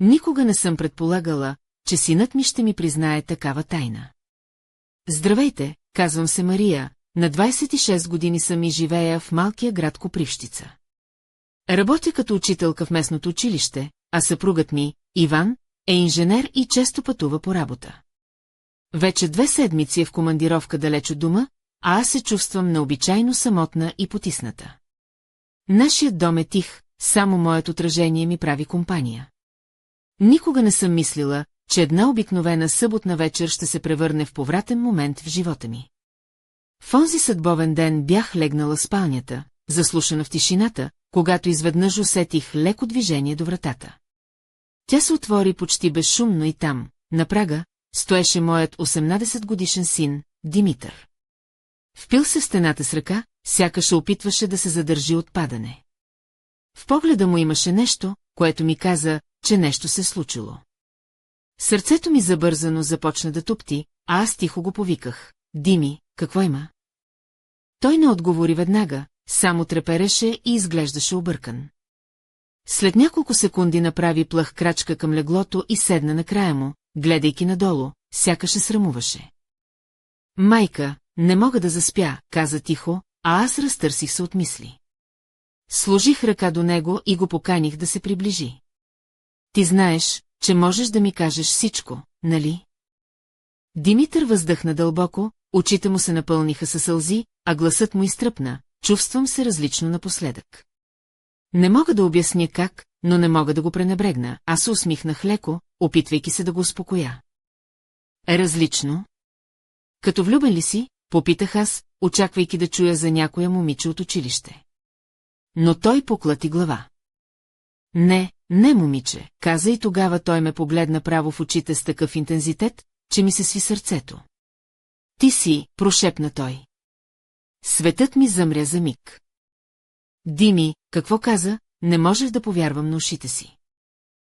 Никога не съм предполагала, че синът ми ще ми признае такава тайна. Здравейте, казвам се Мария, на 26 години съм и живея в малкия град Копривщица. Работя като учителка в местното училище, а съпругът ми, Иван, е инженер и често пътува по работа. Вече 2 седмици е в командировка далеч от дома, а аз се чувствам необичайно самотна и потисната. Нашият дом е тих, само моето отражение ми прави компания. Никога не съм мислила, че една обикновена съботна вечер ще се превърне в повратен момент в живота ми. В онзи съдбовен ден бях легнала в спалнята, заслушана в тишината, когато изведнъж усетих леко движение до вратата. Тя се отвори почти безшумно и там, на прага, стоеше моят 18-годишен син, Димитър. Впил се в стената с ръка, сякаш се опитваше да се задържи от падане. В погледа му имаше нещо, което ми каза, че нещо се случило. Сърцето ми забързано започна да тупти, а аз тихо го повиках. Дими, какво има? Той не отговори веднага, само трепереше и изглеждаше объркан. След няколко секунди направи плъх крачка към леглото и седна на края му, гледайки надолу, сякаш се срамуваше. Майка, не мога да заспя, каза тихо, а аз разтърсих се от мисли. Сложих ръка до него и го поканих да се приближи. Ти знаеш, че можеш да ми кажеш всичко, нали? Димитър въздъхна дълбоко, очите му се напълниха със сълзи, а гласът му изтръпна, чувствам се различно напоследък. Не мога да обясня как, но не мога да го пренебрегна, аз се усмихнах леко, опитвайки се да го успокоя. Различно? Като влюбен ли си? Попитах аз, очаквайки да чуя за някоя момиче от училище. Но той поклати глава. Не, момиче, каза и тогава той ме погледна право в очите с такъв интензитет, че ми се сви сърцето. Ти си, прошепна той. Светът ми замря за миг. Дими, какво каза, не можех да повярвам на ушите си.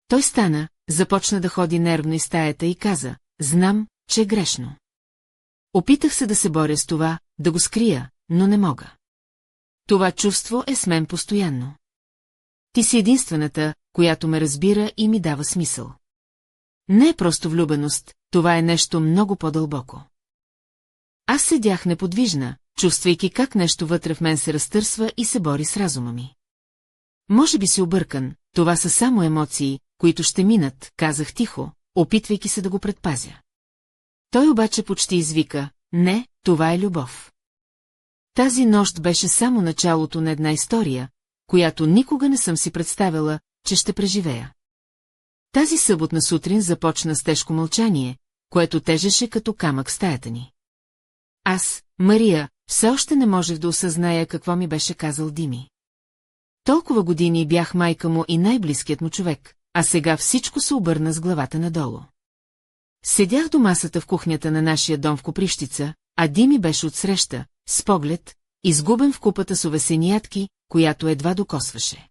Той стана, започна да ходи нервно из стаята и каза, знам, че е грешно. Опитах се да се боря с това, да го скрия, но не мога. Това чувство е с мен постоянно. Ти си единствената, която ме разбира и ми дава смисъл. Не е просто влюбеност, това е нещо много по-дълбоко. Аз седях неподвижна, чувствайки как нещо вътре в мен се разтърсва и се бори с разума ми. Може би си объркан, това са само емоции, които ще минат, казах тихо, опитвайки се да го предпазя. Той обаче почти извика, не, това е любов. Тази нощ беше само началото на една история, която никога не съм си представила, че ще преживея. Тази съботна сутрин започна с тежко мълчание, което тежеше като камък в стаята ни. Аз, Мария, все още не можех да осъзная какво ми беше казал Дими. Толкова години бях майка му и най-близкият му човек, а сега всичко се обърна с главата надолу. Седях до масата в кухнята на нашия дом в Копривщица, а Дими беше отсреща, с поглед, изгубен в купата с овесени ядки, която едва докосваше.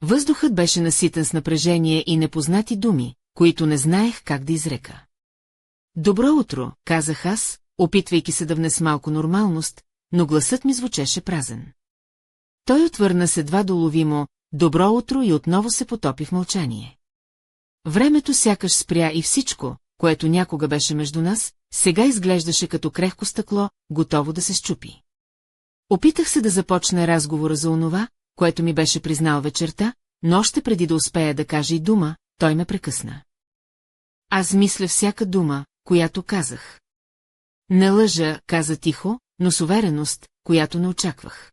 Въздухът беше наситен с напрежение и непознати думи, които не знаех как да изрека. Добро утро, казах аз, опитвайки се да внес малко нормалност, но гласът ми звучеше празен. Той отвърна се едва доловимо, добро утро и отново се потопи в мълчание. Времето сякаш спря и всичко, което някога беше между нас, сега изглеждаше като крехко стъкло, готово да се счупи. Опитах се да започна разговора за онова, което ми беше признал вечерта, но още преди да успея да кажа и дума, той ме прекъсна. Аз мисля всяка дума, която казах. Не лъжа, каза тихо, но с увереност, която не очаквах.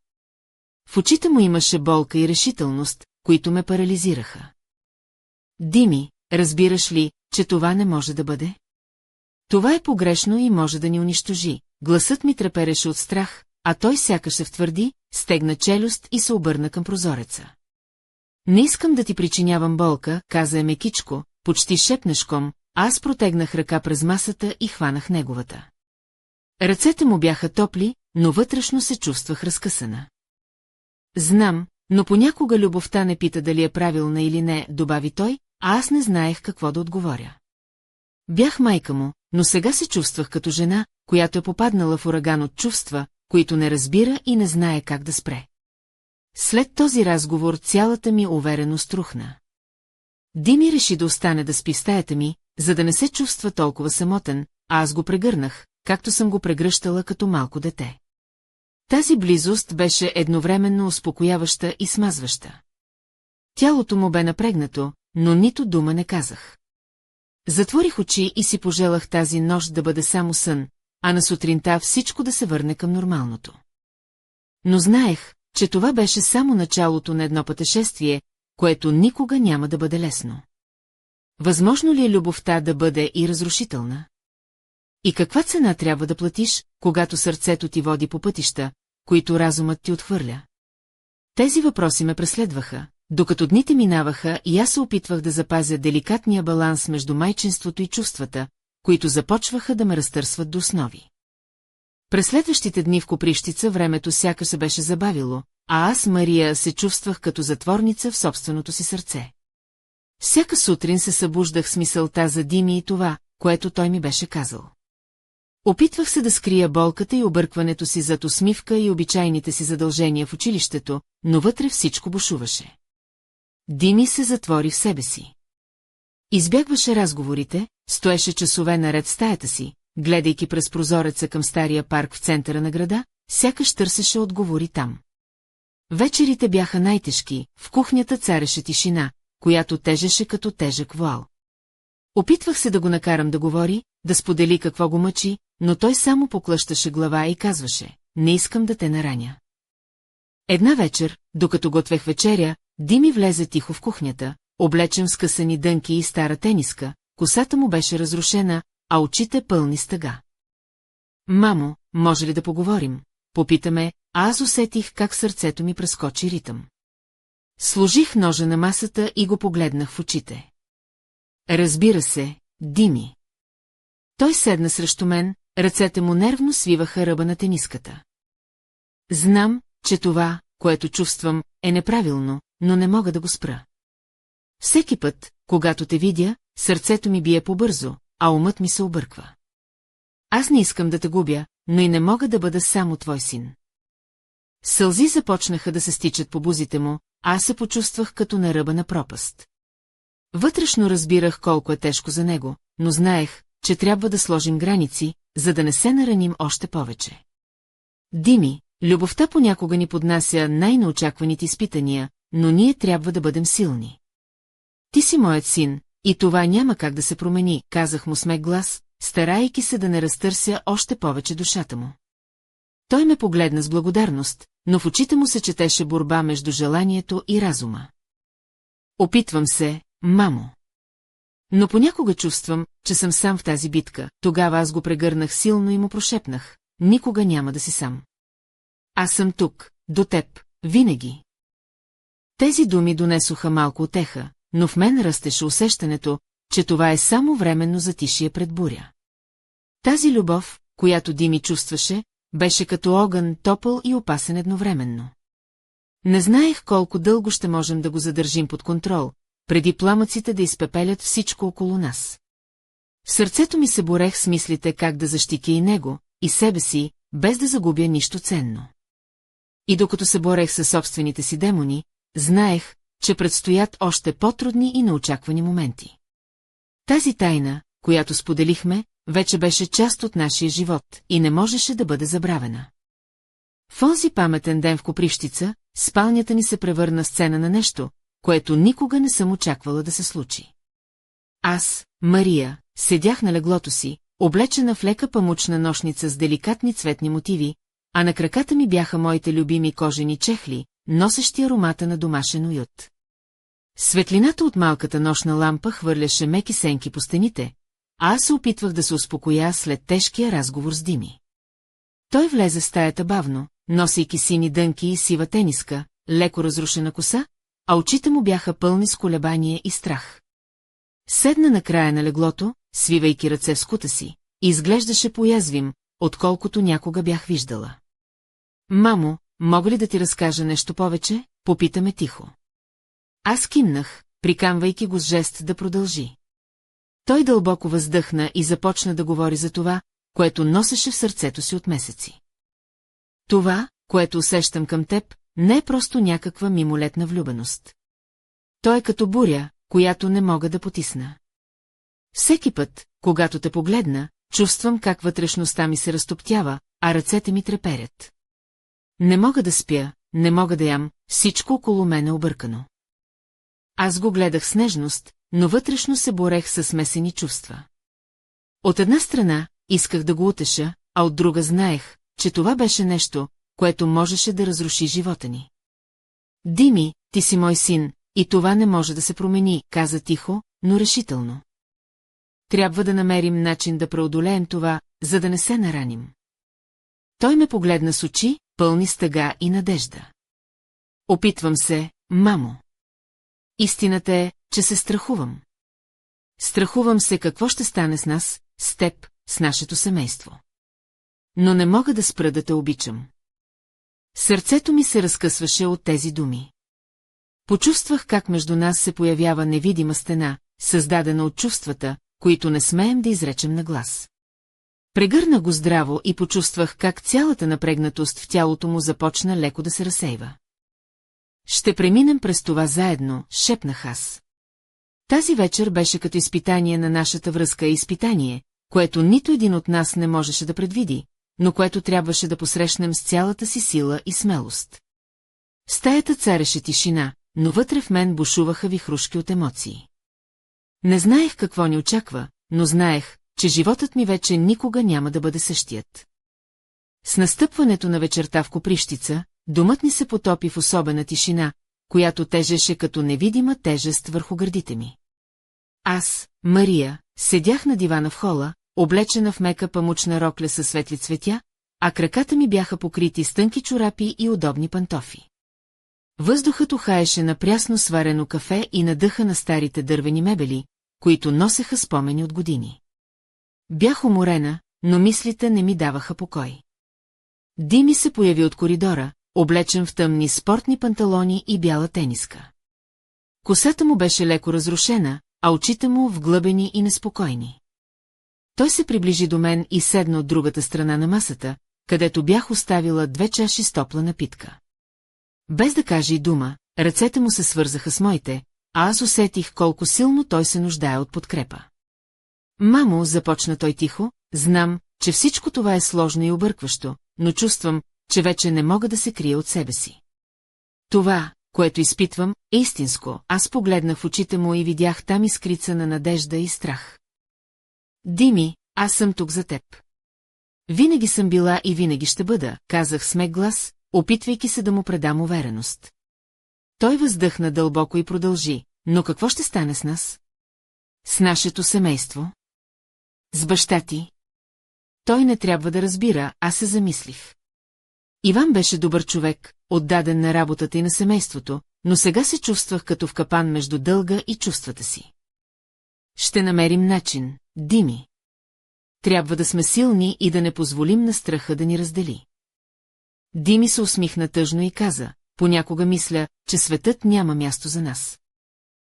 В очите му имаше болка и решителност, които ме парализираха. Дими, разбираш ли, че това не може да бъде? Това е погрешно и може да ни унищожи. Гласът ми трепереше от страх, а той сякаш се втвърди, стегна челюст и се обърна към прозореца. Не искам да ти причинявам болка, каза мекичко, почти шепнешком, аз протегнах ръка през масата и хванах неговата. Ръцете му бяха топли, но вътрешно се чувствах разкъсана. Знам, но понякога любовта не пита дали е правилна или не, добави той, а аз не знаех какво да отговоря. Бях майка му, но сега се чувствах като жена, която е попаднала в ураган от чувства, които не разбира и не знае как да спре. След този разговор цялата ми увереност рухна. Дими реши да остане да спи в стаята ми, за да не се чувства толкова самотен, а аз го прегърнах, както съм го прегръщала като малко дете. Тази близост беше едновременно успокояваща и смазваща. Тялото му бе напрегнато, но нито дума не казах. Затворих очи и си пожелах тази нощ да бъде само сън, а на сутринта всичко да се върне към нормалното. Но знаех, че това беше само началото на едно пътешествие, което никога няма да бъде лесно. Възможно ли е любовта да бъде и разрушителна? И каква цена трябва да платиш, когато сърцето ти води по пътища, които разумът ти отхвърля? Тези въпроси ме преследваха, докато дните минаваха и аз се опитвах да запазя деликатния баланс между майчинството и чувствата, които започваха да ме разтърсват до основи. През следващите дни в Копривщица времето сякаш се беше забавило, а аз, Мария, се чувствах като затворница в собственото си сърце. Всяка сутрин се събуждах с мисълта за Дими и това, което той ми беше казал. Опитвах се да скрия болката и объркването си зад усмивка и обичайните си задължения в училището, но вътре всичко бушуваше. Дими се затвори в себе си. Избягваше разговорите, стоеше часове наред в стаята си, гледайки през прозореца към стария парк в центъра на града, сякаш търсеше отговори там. Вечерите бяха най-тежки, в кухнята цареше тишина, която тежеше като тежък вуал. Опитвах се да го накарам да говори, да сподели какво го мъчи, но той само поклащаше глава и казваше: не искам да те нараня. Една вечер, докато готвех вечеря, Дими влезе тихо в кухнята, облечен в скъсани дънки и стара тениска, косата му беше разрушена, а очите пълни с тъга. Мамо, може ли да поговорим? Попитаме, а аз усетих как сърцето ми прескочи ритъм. Сложих ножа на масата и го погледнах в очите. Разбира се, Дими. Той седна срещу мен, ръцете му нервно свиваха ръба на тениската. Знам, че това, което чувствам, е неправилно, но не мога да го спра. Всеки път, когато те видя, сърцето ми бие по-бързо, а умът ми се обърква. Аз не искам да те губя, но и не мога да бъда само твой син. Сълзи започнаха да се стичат по бузите му, а аз се почувствах като на ръба на пропаст. Вътрешно разбирах колко е тежко за него, но знаех, че трябва да сложим граници, за да не се нараним още повече. Дими, любовта понякога ни поднася най-неочакваните изпитания, но ние трябва да бъдем силни. Ти си моят син, и това няма как да се промени, казах му с мек глас, старайки се да не разтърся още повече душата му. Той ме погледна с благодарност, но в очите му се четеше борба между желанието и разума. Опитвам се, мамо. Но понякога чувствам, че съм сам в тази битка, тогава аз го прегърнах силно и му прошепнах: никога няма да си сам. Аз съм тук, до теб, винаги. Тези думи донесоха малко утеха, но в мен растеше усещането, че това е само временно затишие пред буря. Тази любов, която Дими чувстваше, беше като огън, топъл и опасен едновременно. Не знаех колко дълго ще можем да го задържим под контрол, преди пламъците да изпепелят всичко около нас. В сърцето ми се борех с мислите как да защитя и него, и себе си, без да загубя нищо ценно. И докато се борех със собствените си демони, знаех, че предстоят още по-трудни и неочаквани моменти. Тази тайна, която споделихме, вече беше част от нашия живот и не можеше да бъде забравена. В онзи паметен ден в Копривщица, спалнята ни се превърна в сцена на нещо, което никога не съм очаквала да се случи. Аз, Мария, седях на леглото си, облечена в лека памучна нощница с деликатни цветни мотиви, а на краката ми бяха моите любими кожени чехли, носещи аромата на домашен уют. Светлината от малката нощна лампа хвърляше меки сенки по стените, а аз се опитвах да се успокоя след тежкия разговор с Дими. Той влезе в стаята бавно, носейки сини дънки и сива тениска, леко разрушена коса, а очите му бяха пълни с колебание и страх. Седна на края на леглото, свивайки ръце в скута си, и изглеждаше поязвим, отколкото някога бях виждала. Мамо, мога ли да ти разкажа нещо повече? Попитаме тихо. Аз кимнах, приканвайки го с жест да продължи. Той дълбоко въздъхна и започна да говори за това, което носеше в сърцето си от месеци. Това, което усещам към теб, не е просто някаква мимолетна влюбеност. Той е като буря, която не мога да потисна. Всеки път, когато те погледна, чувствам как вътрешността ми се разтоптява, а ръцете ми треперят. Не мога да спя, не мога да ям, всичко около мен е объркано. Аз го гледах с нежност, но вътрешно се борех със смесени чувства. От една страна, исках да го утеша, а от друга знаех, че това беше нещо, което можеше да разруши живота ни. Дими, ти си мой син, и това не може да се промени, каза тихо, но решително. Трябва да намерим начин да преодолеем това, за да не се нараним. Той ме погледна с очи, пълни с тъга и надежда. Опитвам се, мамо. Истината е, че се страхувам. Страхувам се какво ще стане с нас, с теб, с нашето семейство. Но не мога да спра да те обичам. Сърцето ми се разкъсваше от тези думи. Почувствах как между нас се появява невидима стена, създадена от чувствата, които не смеем да изречем на глас. Прегърна го здраво и почувствах как цялата напрегнатост в тялото му започна леко да се разсейва. Ще преминем през това заедно, шепнах аз. Тази вечер беше като изпитание на нашата връзка и изпитание, което нито един от нас не можеше да предвиди, но което трябваше да посрещнем с цялата си сила и смелост. В стаята цареше тишина, но вътре в мен бушуваха вихрушки от емоции. Не знаех какво ни очаква, но знаех, че животът ми вече никога няма да бъде същият. С настъпването на вечерта в Копривщица, домът ни се потопи в особена тишина, която тежеше като невидима тежест върху гърдите ми. Аз, Мария, седях на дивана в хола, облечена в мека памучна рокля със светли цветя, а краката ми бяха покрити с тънки чорапи и удобни пантофи. Въздухът ухаеше на прясно сварено кафе и на дъха на старите дървени мебели, които носеха спомени от години. Бях уморена, но мислите не ми даваха покой. Дими се появи от коридора, облечен в тъмни спортни панталони и бяла тениска. Косата му беше леко разрушена, а очите му вглъбени и неспокойни. Той се приближи до мен и седна от другата страна на масата, където бях оставила 2 чаши с топла напитка. Без да каже и дума, ръцете му се свързаха с моите, а аз усетих колко силно той се нуждае от подкрепа. Мамо, започна той тихо, знам, че всичко това е сложно и объркващо, но чувствам, че вече не мога да се крия от себе си. Това, което изпитвам, е истинско. Аз погледнах в очите му и видях там искрица на надежда и страх. Дими, аз съм тук за теб. Винаги съм била и винаги ще бъда, казах с мек глас, опитвайки се да му предам увереност. Той въздъхна дълбоко и продължи, но какво ще стане с нас? С нашето семейство? С баща ти? Той не трябва да разбира, аз се замислих. Иван беше добър човек, отдаден на работата и на семейството, но сега се чувствах като в капан между дълга и чувствата си. Ще намерим начин, Дими. Трябва да сме силни и да не позволим на страха да ни раздели. Дими се усмихна тъжно и каза, понякога мисля, че светът няма място за нас.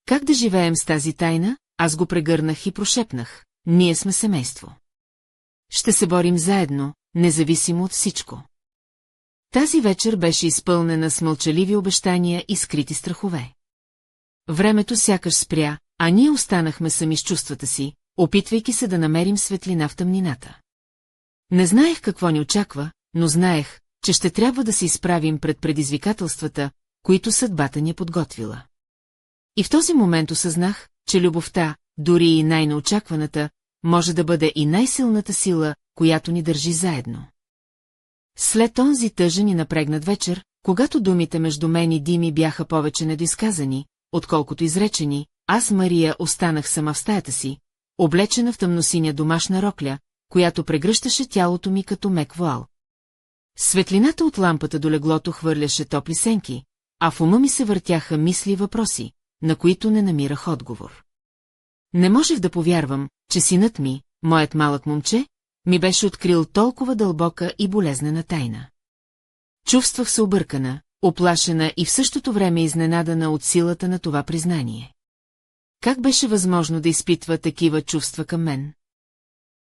Как да живеем с тази тайна? Аз го прегърнах и прошепнах. Ние сме семейство. Ще се борим заедно, независимо от всичко. Тази вечер беше изпълнена с мълчаливи обещания и скрити страхове. Времето сякаш спря, а ние останахме сами с чувствата си, опитвайки се да намерим светлина в тъмнината. Не знаех какво ни очаква, но знаех, че ще трябва да се изправим пред предизвикателствата, които съдбата ни е подготвила. И в този момент осъзнах, че любовта, дори и най-неочакваната, може да бъде и най-силната сила, която ни държи заедно. След онзи тъжен и напрегнат вечер, когато думите между мен и Дими бяха повече недоизказани, отколкото изречени, аз, Мария, останах сама в стаята си, облечена в тъмносиня домашна рокля, която прегръщаше тялото ми като мек вуал. Светлината от лампата до леглото хвърляше топли сенки, а в ума ми се въртяха мисли и въпроси, на които не намирах отговор. Не можех да повярвам, че синът ми, моят малък момче, ми беше открил толкова дълбока и болезнена тайна. Чувствах се объркана, оплашена и в същото време изненадана от силата на това признание. Как беше възможно да изпитва такива чувства към мен?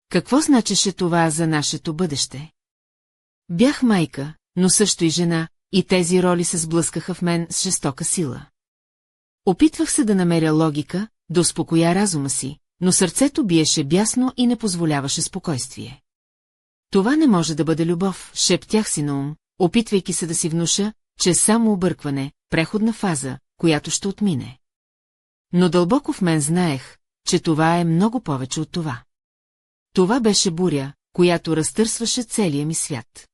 Какво значеше това за нашето бъдеще? Бях майка, но също и жена, и тези роли се сблъскаха в мен с жестока сила. Опитвах се да намеря логика, да успокоя разума си, но сърцето биеше бясно и не позволяваше спокойствие. Това не може да бъде любов, шептях си на ум, опитвайки се да си внуша, че е само объркване, преходна фаза, която ще отмине. Но дълбоко в мен знаех, че това е много повече от това. Това беше буря, която разтърсваше целия ми свят.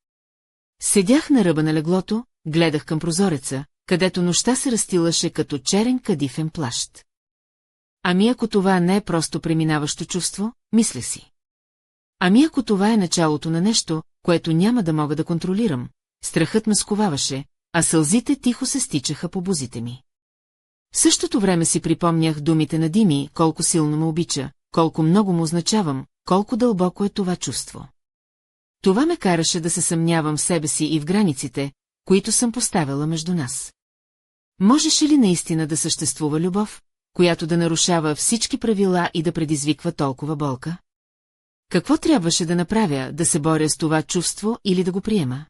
Седях на ръба на леглото, гледах към прозореца, където нощта се разстилаше като черен кадифен плащ. Ами ако това не е просто преминаващо чувство, мисля си. Ами ако това е началото на нещо, което няма да мога да контролирам, страхът ме сковаваше, а сълзите тихо се стичаха по бузите ми. В същото време си припомнях думите на Дими, колко силно ме обича, колко много му означавам, колко дълбоко е това чувство. Това ме караше да се съмнявам в себе си и в границите, които съм поставила между нас. Можеше ли наистина да съществува любов, която да нарушава всички правила и да предизвиква толкова болка? Какво трябваше да направя, да се боря с това чувство или да го приема?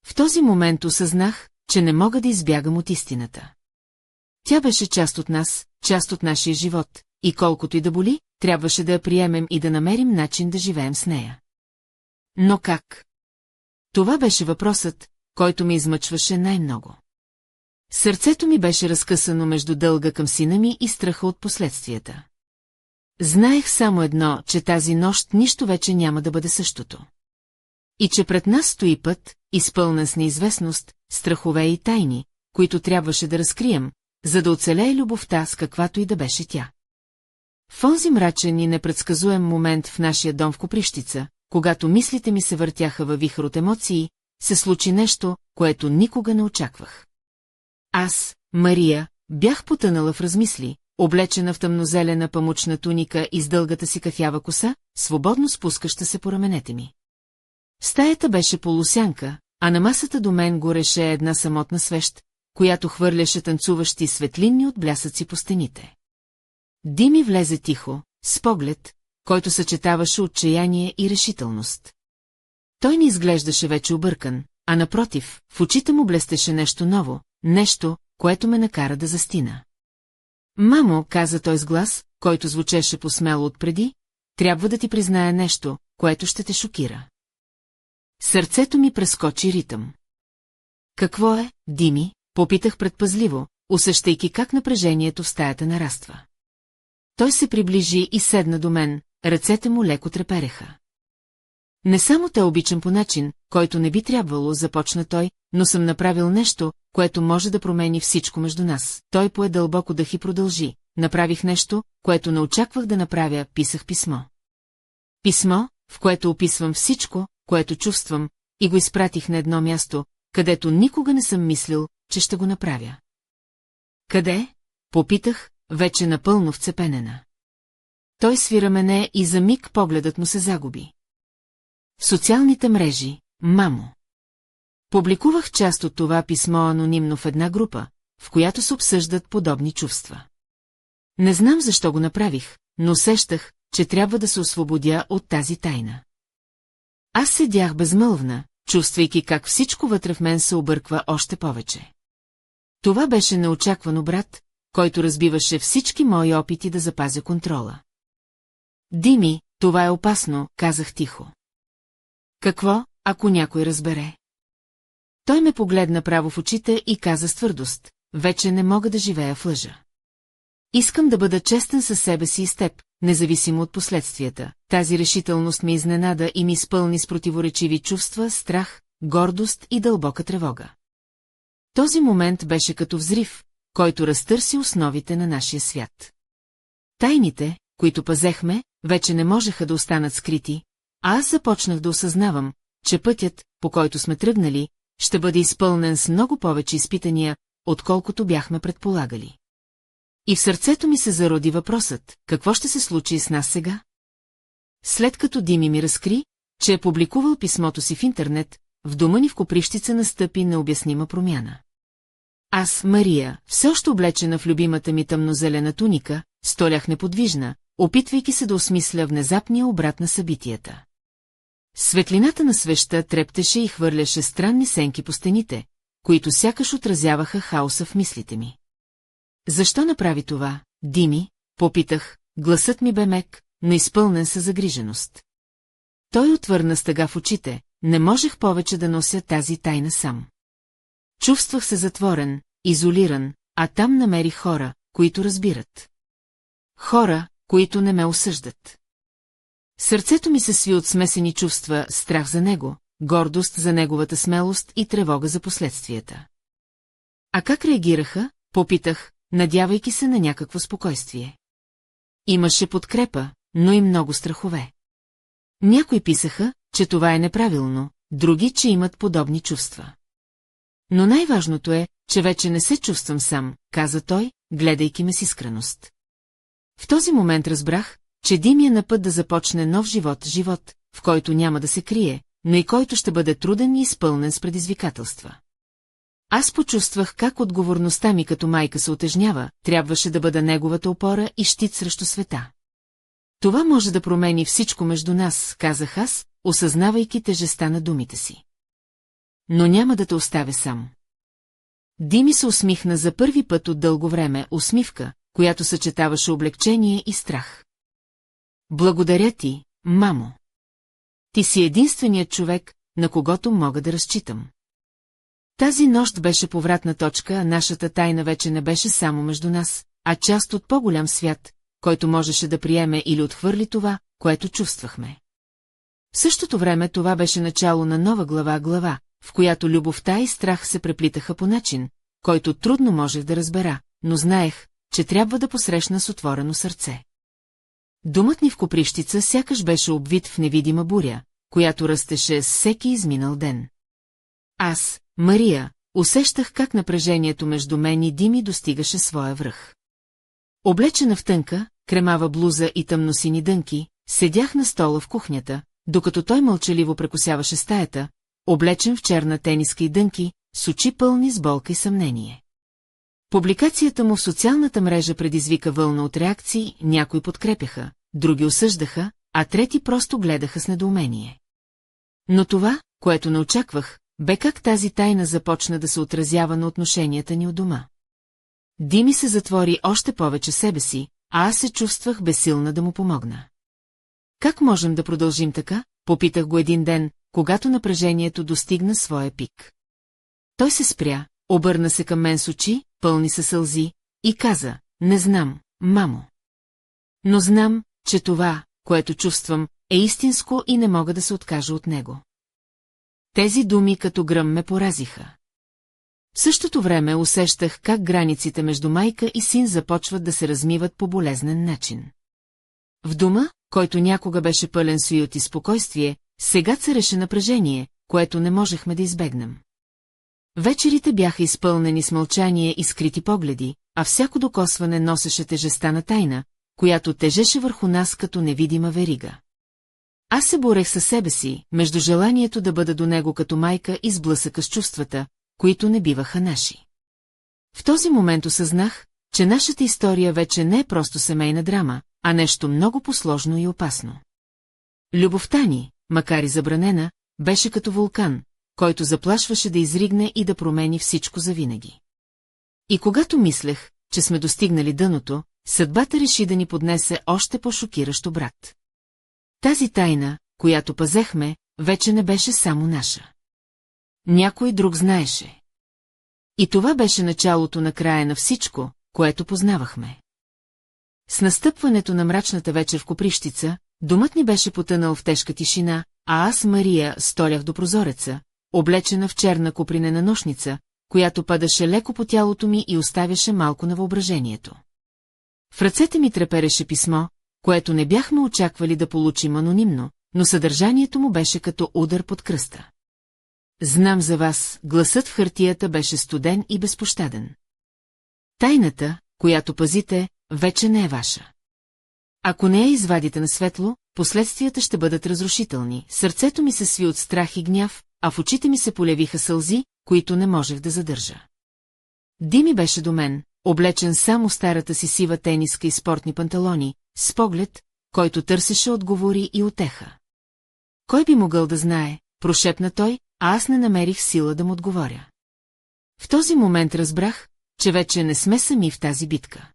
В този момент осъзнах, че не мога да избягам от истината. Тя беше част от нас, част от нашия живот, и колкото и да боли, трябваше да я приемем и да намерим начин да живеем с нея. Но как? Това беше въпросът, който ме измъчваше най-много. Сърцето ми беше разкъсано между дълга към сина ми и страха от последствията. Знаех само едно, че тази нощ нищо вече няма да бъде същото. И че пред нас стои път, изпълнен с неизвестност, страхове и тайни, които трябваше да разкрием, за да оцелее любовта с каквато и да беше тя. В онзи мрачен и непредсказуем момент в нашия дом в Копривщица, когато мислите ми се въртяха във вихър от емоции, се случи нещо, което никога не очаквах. Аз, Мария, бях потънала в размисли, облечена в тъмнозелена памучна туника и с дългата си кафява коса, свободно спускаща се по раменете ми. Стаята беше полусянка, а на масата до мен гореше една самотна свещ, която хвърляше танцуващи светлинни от блясъци по стените. Дими влезе тихо, с поглед, който съчетаваше отчаяние и решителност. Той не изглеждаше вече объркан, а напротив, в очите му блестеше нещо ново, нещо, което ме накара да застина. Мамо, каза той с глас, който звучеше посмело отпреди, трябва да ти призная нещо, което ще те шокира. Сърцето ми прескочи ритъм. Какво е, Дими? Попитах предпазливо, усещайки как напрежението в стаята нараства. Той се приближи и седна до мен, ръцете му леко трепереха. Не само те обичам по начин, който не би трябвало, започна той, но съм направил нещо, което може да промени всичко между нас. Той пое дълбоко дъх и продължи. Направих нещо, което не очаквах да направя, писах писмо. Писмо, в което описвам всичко, което чувствам, и го изпратих на едно място, където никога не съм мислил, че ще го направя. Къде? Попитах, вече напълно вцепенена. Той свира мене и за миг погледът му се загуби. В социалните мрежи, мамо. Публикувах част от това писмо анонимно в една група, в която се обсъждат подобни чувства. Не знам защо го направих, но усещах, че трябва да се освободя от тази тайна. Аз седях безмълвна, чувствайки как всичко вътре в мен се обърква още повече. Това беше неочакван обрат, който разбиваше всички мои опити да запазя контрола. Дими, това е опасно, казах тихо. Какво, ако някой разбере? Той ме погледна право в очите и каза с твърдост, вече не мога да живея в лъжа. Искам да бъда честен със себе си и с теб, независимо от последствията. Тази решителност ме изненада и ми изпълни с противоречиви чувства, страх, гордост и дълбока тревога. Този момент беше като взрив, който разтърси основите на нашия свят. Тайните, които пазехме, вече не можеха да останат скрити, а аз започнах да осъзнавам, че пътят, по който сме тръгнали, ще бъде изпълнен с много повече изпитания, отколкото бяхме предполагали. И в сърцето ми се зароди въпросът, какво ще се случи с нас сега? След като Дими ми разкри, че е публикувал писмото си в интернет, в дома ни в Копривщица настъпи необяснима промяна. Аз, Мария, все още облечена в любимата ми тъмнозелена туника, столях неподвижна, опитвайки се да осмисля внезапния обрат на събитията. Светлината на свеща трептеше и хвърляше странни сенки по стените, които сякаш отразяваха хаоса в мислите ми. Защо направи това, Дими? Попитах, гласът ми бе мек, но изпълнен със загриженост. Той отвърна стъга в очите, не можех повече да нося тази тайна сам. Чувствах се затворен, изолиран, а там намерих хора, които разбират. Хора, които не ме осъждат. Сърцето ми се сви от смесени чувства, страх за него, гордост за неговата смелост и тревога за последствията. А как реагираха? Попитах, надявайки се на някакво спокойствие. Имаше подкрепа, но и много страхове. Някои писаха, че това е неправилно, други, че имат подобни чувства. Но най-важното е, че вече не се чувствам сам, каза той, гледайки ме с искреност. В този момент разбрах, че Дими е на път да започне нов живот, в който няма да се крие, но и който ще бъде труден и изпълнен с предизвикателства. Аз почувствах как отговорността ми като майка се утежнява, трябваше да бъда неговата опора и щит срещу света. Това може да промени всичко между нас, казах аз, осъзнавайки тежестта на думите си. Но няма да те оставя сам. Дими се усмихна за първи път от дълго време, усмивка, която съчетаваше облегчение и страх. Благодаря ти, мамо. Ти си единственият човек, на когото мога да разчитам. Тази нощ беше повратна точка, а нашата тайна вече не беше само между нас, а част от по-голям свят, който можеше да приеме или отхвърли това, което чувствахме. В същото време това беше начало на нова глава, в която любовта и страх се преплитаха по начин, който трудно можех да разбера, но знаех, че трябва да посрещна с отворено сърце. Домът ни в Копривщица сякаш беше обвит в невидима буря, която растеше с всеки изминал ден. Аз, Мария, усещах как напрежението между мен и Дими достигаше своя връх. Облечена в тънка, кремава блуза и тъмносини дънки, седях на стола в кухнята, докато той мълчаливо прекусяваше стаята, облечен в черна тениска и дънки, с очи пълни с болка и съмнение. Публикацията му в социалната мрежа предизвика вълна от реакции, някои подкрепяха, други осъждаха, а трети просто гледаха с недоумение. Но това, което не очаквах, бе как тази тайна започна да се отразява на отношенията ни у дома. Дими се затвори още повече себе си, а аз се чувствах безсилна да му помогна. Как можем да продължим така? Попитах го един ден, когато напрежението достигна своя пик. Той се спря, обърна се към мен с очи, пълни със сълзи, и каза: не знам, мамо. Но знам, че това, което чувствам, е истинско и не мога да се откажа от него. Тези думи като гръм ме поразиха. В същото време усещах как границите между майка и син започват да се размиват по болезнен начин. В дома, който някога беше пълен с уют и спокойствие, сега цареше напрежение, което не можехме да избегнем. Вечерите бяха изпълнени с мълчание и скрити погледи, а всяко докосване носеше тежестта на тайна, която тежеше върху нас като невидима верига. Аз се борех със себе си, между желанието да бъда до него като майка и сблъсъка с чувствата, които не биваха наши. В този момент осъзнах, че нашата история вече не е просто семейна драма, а нещо много посложно и опасно. Любовта ни, макар и забранена, беше като вулкан, който заплашваше да изригне и да промени всичко завинаги. И когато мислех, че сме достигнали дъното, съдбата реши да ни поднесе още по-шокиращо обрат. Тази тайна, която пазехме, вече не беше само наша. Някой друг знаеше. И това беше началото на края на всичко, което познавахме. С настъпването на мрачната вечер в Копривщица, домът ни беше потънал в тежка тишина, а аз, Мария, столях до прозореца, облечена в черна копринена нощница, която падаше леко по тялото ми и оставяше малко на въображението. В ръцете ми трепереше писмо, което не бяхме очаквали да получим анонимно, но съдържанието му беше като удар под кръста. Знам за вас, гласът в хартията беше студен и безпощаден. Тайната, която пазите, вече не е ваша. Ако не я извадите на светло, последствията ще бъдат разрушителни. Сърцето ми се сви от страх и гняв, а в очите ми се полявиха сълзи, които не можех да задържа. Дими беше до мен, облечен само старата си сива тениска и спортни панталони, с поглед, който търсеше отговори и утеха. Кой би могъл да знае, прошепна той, а аз не намерих сила да му отговоря. В този момент разбрах, че вече не сме сами в тази битка.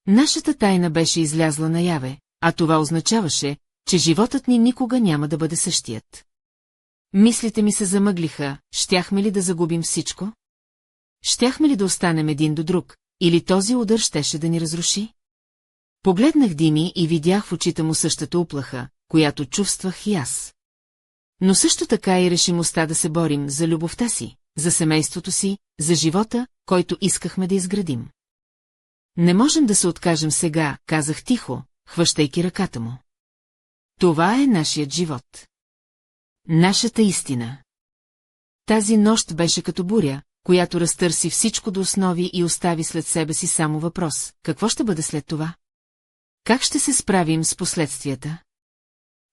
Нашата тайна беше излязла наяве, а това означаваше, че животът ни никога няма да бъде същият. Мислите ми се замъглиха, щяхме ли да загубим всичко? Щяхме ли да останем един до друг, или този удар щеше да ни разруши? Погледнах Дими и видях в очите му същата уплаха, която чувствах и аз. Но също така и решимостта да се борим за любовта си, за семейството си, за живота, който искахме да изградим. Не можем да се откажем сега, казах тихо, хващайки ръката му. Това е нашият живот. Нашата истина. Тази нощ беше като буря, която разтърси всичко до основи и остави след себе си само въпрос: какво ще бъде след това? Как ще се справим с последствията?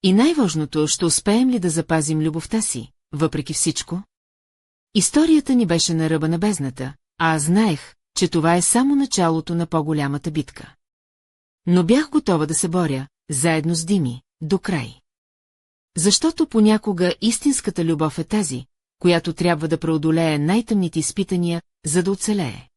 И най-важното, ще успеем ли да запазим любовта си, въпреки всичко? Историята ни беше на ръба на бездната, а аз знаех, че това е само началото на по-голямата битка. Но бях готова да се боря, заедно с Дими, до край. Защото понякога истинската любов е тази, която трябва да преодолее най-тъмните изпитания, за да оцелее.